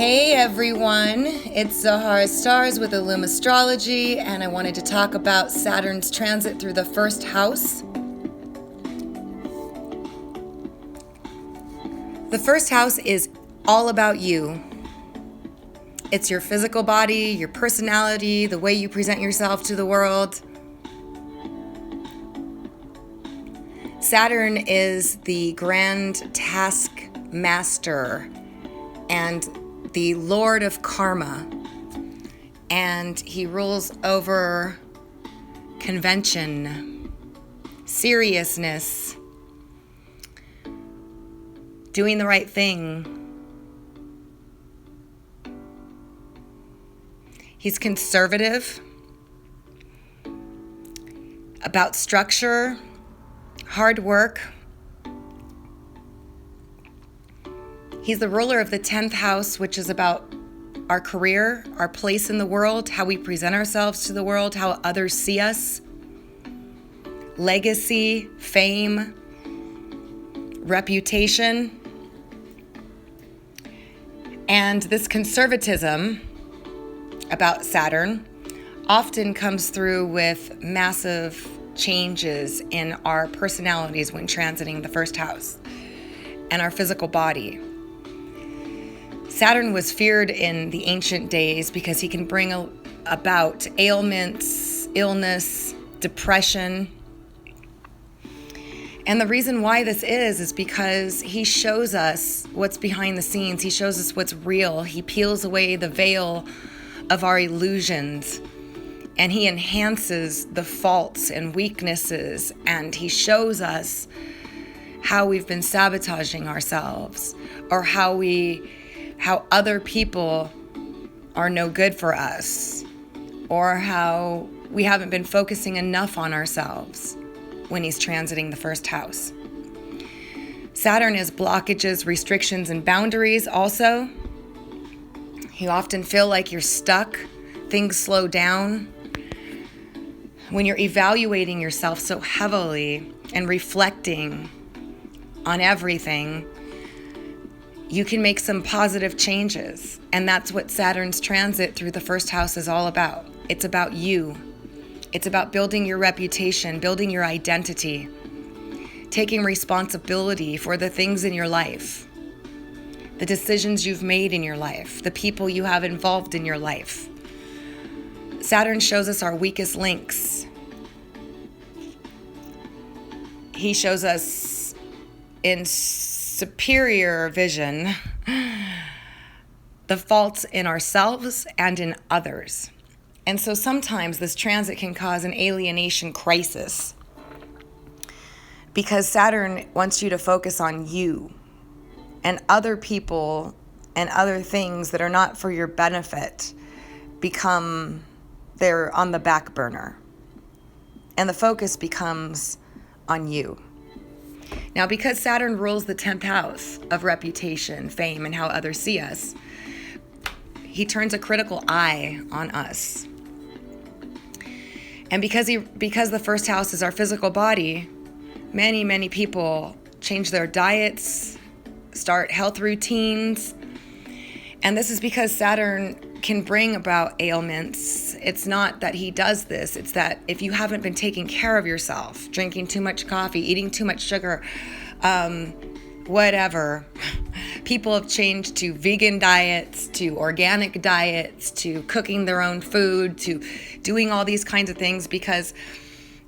Hey everyone, it's Zahara Stars with Illum Astrology, and I wanted to talk about Saturn's transit through the first house. The first house is all about you. It's your physical body, your personality, the way you present yourself to the world. Saturn is the grand task master and the Lord of Karma, and he rules over convention, seriousness, doing the right thing. He's conservative, about structure, hard work. He's the ruler of the 10th house, which is about our career, our place in the world, how we present ourselves to the world, how others see us, legacy, fame, reputation. And this conservatism about Saturn often comes through with massive changes in our personalities when transiting the first house and our physical body. Saturn was feared in the ancient days because he can bring about ailments, illness, depression. And the reason why this is because he shows us what's behind the scenes. He shows us what's real. He peels away the veil of our illusions, and he enhances the faults and weaknesses, and he shows us how we've been sabotaging ourselves, or how other people are no good for us, or how we haven't been focusing enough on ourselves when he's transiting the first house. Saturn is blockages, restrictions, and boundaries also. You often feel like you're stuck. Things slow down. When you're evaluating yourself so heavily and reflecting on everything, you can make some positive changes. And that's what Saturn's transit through the first house is all about. It's about you. It's about building your reputation, building your identity, taking responsibility for the things in your life, the decisions you've made in your life, the people you have involved in your life. Saturn shows us our weakest links. He shows us in superior vision the faults in ourselves and in others. And so sometimes this transit can cause an alienation crisis because Saturn wants you to focus on you, and other people and other things that are not for your benefit they're on the back burner, and the focus becomes on you. Now, because Saturn rules the 10th house of reputation, fame, and how others see us, he turns a critical eye on us. And because the first house is our physical body, many people change their diets, start health routines. And this is because Saturn can bring about ailments. It's not that he does this. It's that if you haven't been taking care of yourself, drinking too much coffee, eating too much sugar, whatever. People have changed to vegan diets, to organic diets, to cooking their own food, to doing all these kinds of things, because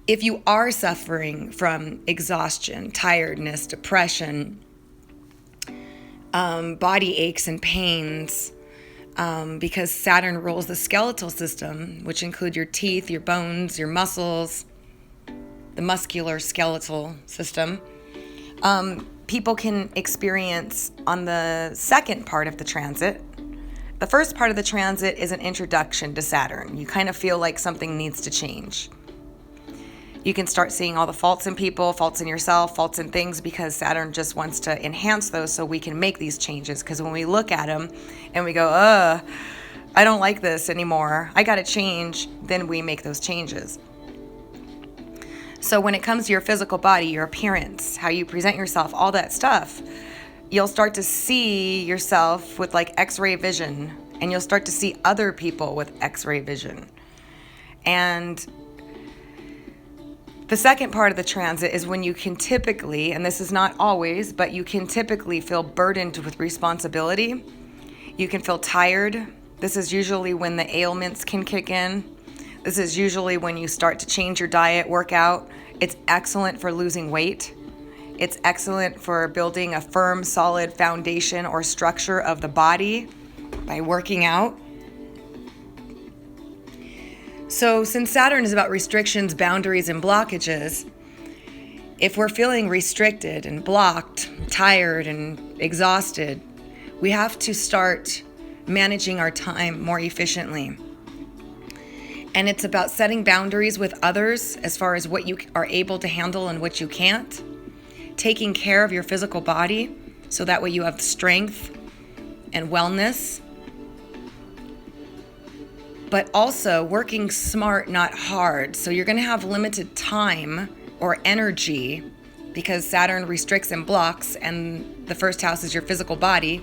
if you are suffering from exhaustion, tiredness, depression, body aches and pains, because Saturn rules the skeletal system, which include your teeth, your bones, your muscles, the muscular skeletal system, people can experience on the second part of the transit. The first part of the transit is an introduction to Saturn. You kind of feel like something needs to change. You can start seeing all the faults in people, faults in yourself, faults in things, because Saturn just wants to enhance those so we can make these changes. Because when we look at them and we go, I don't like this anymore, I got to change, then we make those changes. So when it comes to your physical body, your appearance, how you present yourself, all that stuff, you'll start to see yourself with like X-ray vision, and you'll start to see other people with X-ray vision. And the second part of the transit is when you can typically, and this is not always, but you can typically feel burdened with responsibility. You can feel tired. This is usually when the ailments can kick in. This is usually when you start to change your diet, work out. It's excellent for losing weight. It's excellent for building a firm, solid foundation or structure of the body by working out. So since Saturn is about restrictions, boundaries, and blockages, if we're feeling restricted and blocked, tired and exhausted, we have to start managing our time more efficiently. And it's about setting boundaries with others as far as what you are able to handle and what you can't. Taking care of your physical body so that way you have strength and wellness. But also working smart, not hard. So you're going to have limited time or energy because Saturn restricts and blocks, and the first house is your physical body.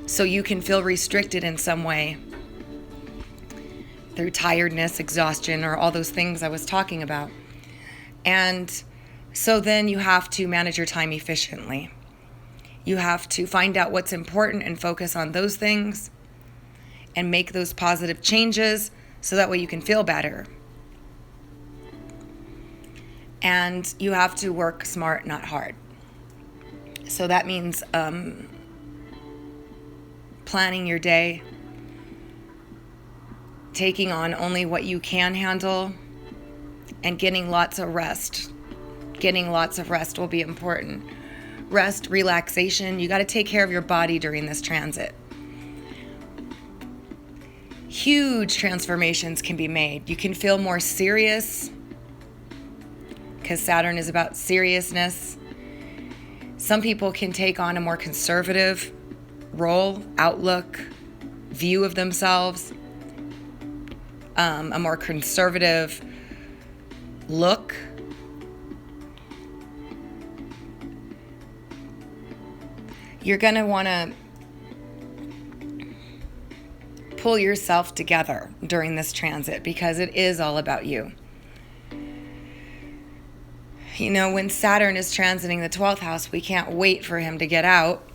So you can feel restricted in some way through tiredness, exhaustion, or all those things I was talking about. And so then you have to manage your time efficiently. You have to find out what's important and focus on those things and make those positive changes so that way you can feel better. And you have to work smart, not hard. So that means planning your day, taking on only what you can handle, and getting lots of rest. Getting lots of rest will be important. Rest, relaxation. You got to take care of your body during this transit. Huge transformations can be made. You can feel more serious because Saturn is about seriousness. Some people can take on a more conservative role, outlook, view of themselves, a more conservative look. You're going to want to pull yourself together during this transit because it is all about you. You know, when Saturn is transiting the 12th house, we can't wait for him to get out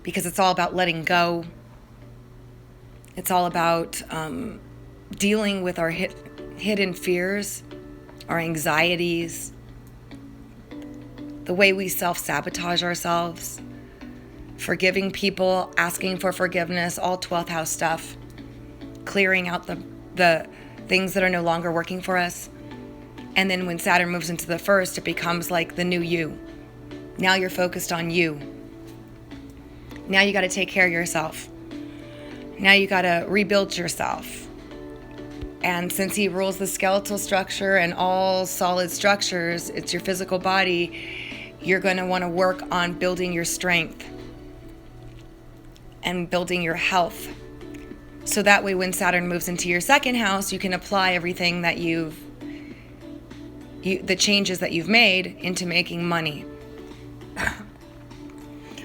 because it's all about letting go. It's all about dealing with our hidden fears, our anxieties, the way we self-sabotage ourselves, forgiving people, asking for forgiveness, all 12th house stuff, clearing out the things that are no longer working for us. And then when Saturn moves into the first, it becomes like the new you. Now you're focused on you. Now you got to take care of yourself. Now you got to rebuild yourself. And since he rules the skeletal structure and all solid structures, it's your physical body, you're going to want to work on building your strength and building your health. So that way when Saturn moves into your second house, you can apply everything that the changes that you've made into making money.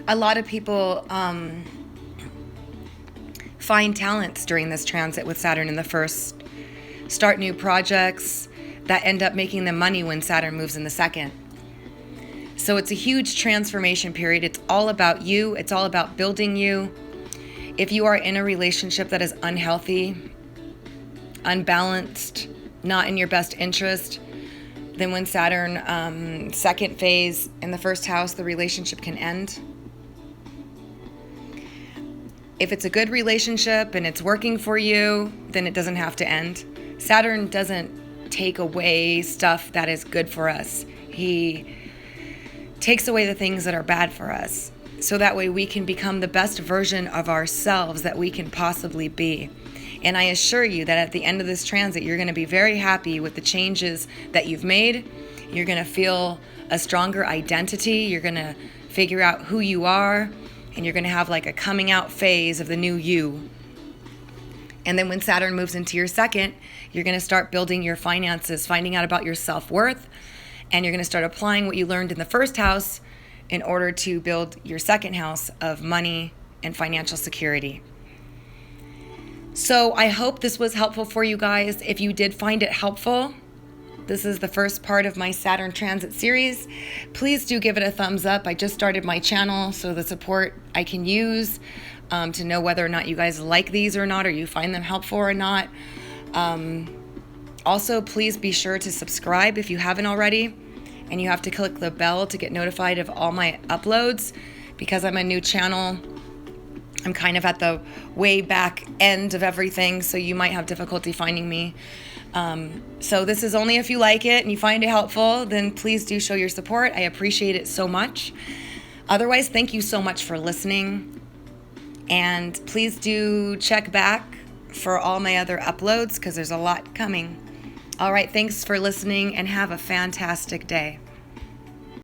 A lot of people find talents during this transit with Saturn in the first, start new projects that end up making them money when Saturn moves in the second. So it's a huge transformation period. It's all about you. It's all about building you. If you are in a relationship that is unhealthy, unbalanced, not in your best interest, then when Saturn second phase in the first house, the relationship can end. If it's a good relationship and it's working for you, then it doesn't have to end. Saturn doesn't take away stuff that is good for us. He takes away the things that are bad for us. So that way we can become the best version of ourselves that we can possibly be. And I assure you that at the end of this transit, you're going to be very happy with the changes that you've made. You're going to feel a stronger identity. You're going to figure out who you are. And you're going to have like a coming out phase of the new you. And then when Saturn moves into your second, you're going to start building your finances, finding out about your self-worth. And you're going to start applying what you learned in the first house in order to build your second house of money and financial security. So I hope this was helpful for you guys. If you did find it helpful, this is the first part of my Saturn Transit series. Please do give it a thumbs up. I just started my channel, so the support I can use to know whether or not you guys like these or not, or you find them helpful or not. Also, please be sure to subscribe if you haven't already, and you have to click the bell to get notified of all my uploads. Because I'm a new channel, I'm kind of at the way back end of everything, so you might have difficulty finding me. So this is only if you like it and you find it helpful, then please do show your support. I appreciate it so much. Otherwise, thank you so much for listening. And please do check back for all my other uploads because there's a lot coming. All right, thanks for listening and have a fantastic day.